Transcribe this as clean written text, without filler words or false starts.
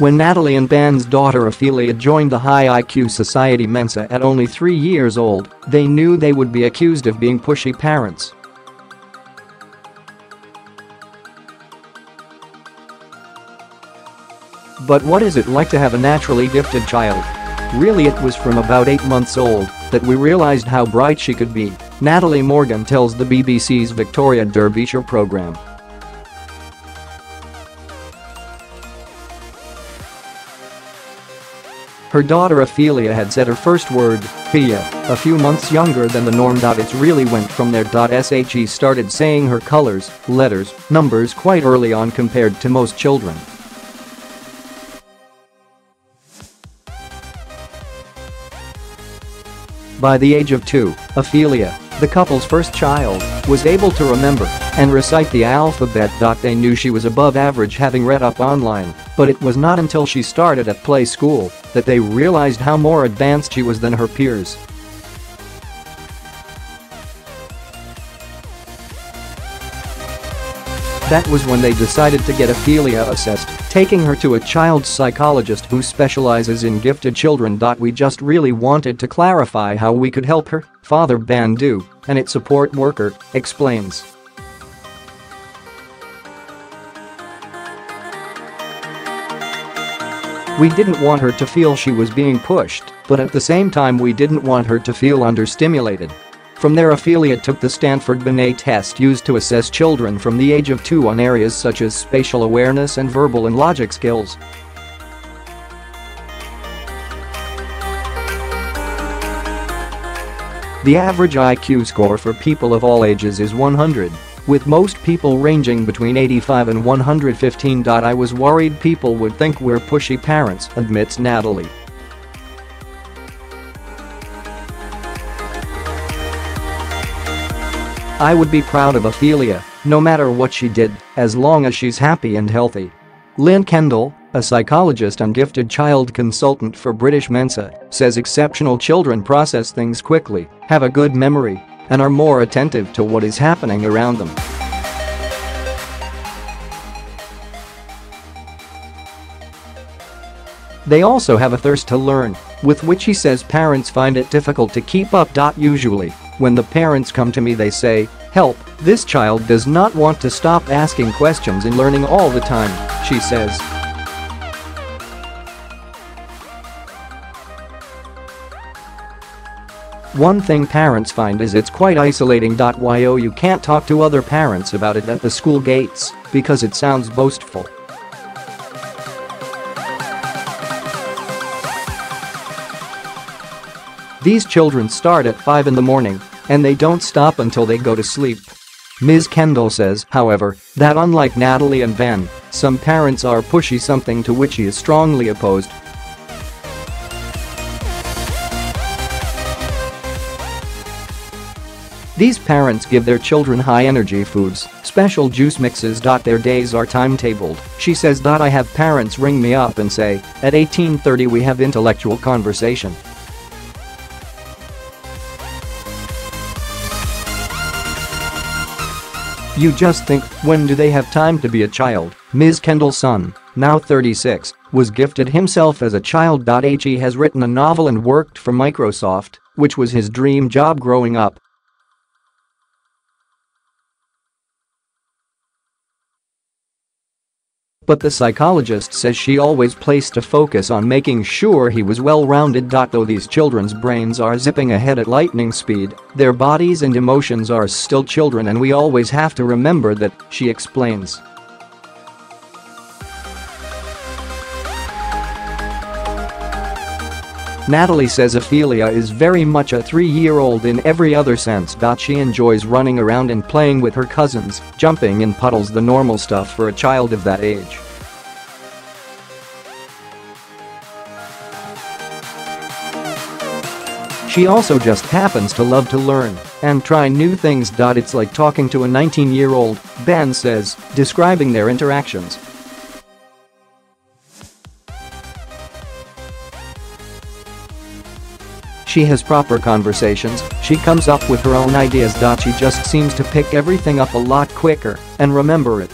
When Natalie and Ben's daughter Ophelia joined the high IQ society Mensa at only 3 years old, they knew they would be accused of being pushy parents. But what is it like to have a naturally gifted child? Really, it was from about 8 months old that we realized how bright she could be, Natalie Morgan tells the BBC's Victoria Derbyshire programme. Her daughter Ophelia had said her first word, hiya, a few months younger than the norm. It really went from there. She started saying her colours, letters, numbers quite early on compared to most children. By the age of 2, Ophelia, the couple's first child, was able to remember and recite the alphabet. They knew she was above average, having read up online, but it was not until she started at play school that they realized how more advanced she was than her peers. That was when they decided to get Ophelia assessed, taking her to a child psychologist who specializes in gifted children. We just really wanted to clarify how we could help her, Father Bandu, and its support worker, explains. We didn't want her to feel she was being pushed, but at the same time we didn't want her to feel understimulated. From there, Ophelia took the Stanford-Binet test used to assess children from the age of 2 on areas such as spatial awareness and verbal and logic skills. The average IQ score for people of all ages is 100, with most people ranging between 85 and 115. I was worried people would think we're pushy parents, admits Natalie. I would be proud of Ophelia, no matter what she did, as long as she's happy and healthy. Lyn Kendall, a psychologist and gifted child consultant for British Mensa, says exceptional children process things quickly, have a good memory, and are more attentive to what is happening around them. They also have a thirst to learn, with which he says parents find it difficult to keep up. Usually, when the parents come to me they say, "Help, this child does not want to stop asking questions and learning all the time," she says. One thing parents find is it's quite isolating.You. You can't talk to other parents about it at the school gates because it sounds boastful. These children start at 5 in the morning, and they don't stop until they go to sleep. Ms. Kendall says, however, that unlike Natalie and Ben, some parents are pushy, something to which she is strongly opposed. These parents give their children high-energy foods, special juice mixes. Their days are timetabled, she says. I have parents ring me up and say, at 18:30 we have intellectual conversation. You just think, when do they have time to be a child? Ms. Kendall's son, now 36, was gifted himself as a child. He has written a novel and worked for Microsoft, which was his dream job growing up. But the psychologist says she always placed a focus on making sure he was well-rounded. Though these children's brains are zipping ahead at lightning speed, their bodies and emotions are still children, and we always have to remember that, she explains. Natalie says Ophelia is very much a 3-year-old in every other sense. She enjoys running around and playing with her cousins, jumping in puddles, the normal stuff for a child of that age. She also just happens to love to learn and try new things. It's like talking to a 19-year-old, Ben says, describing their interactions. She has proper conversations, she comes up with her own ideas. She just seems to pick everything up a lot quicker and remember it.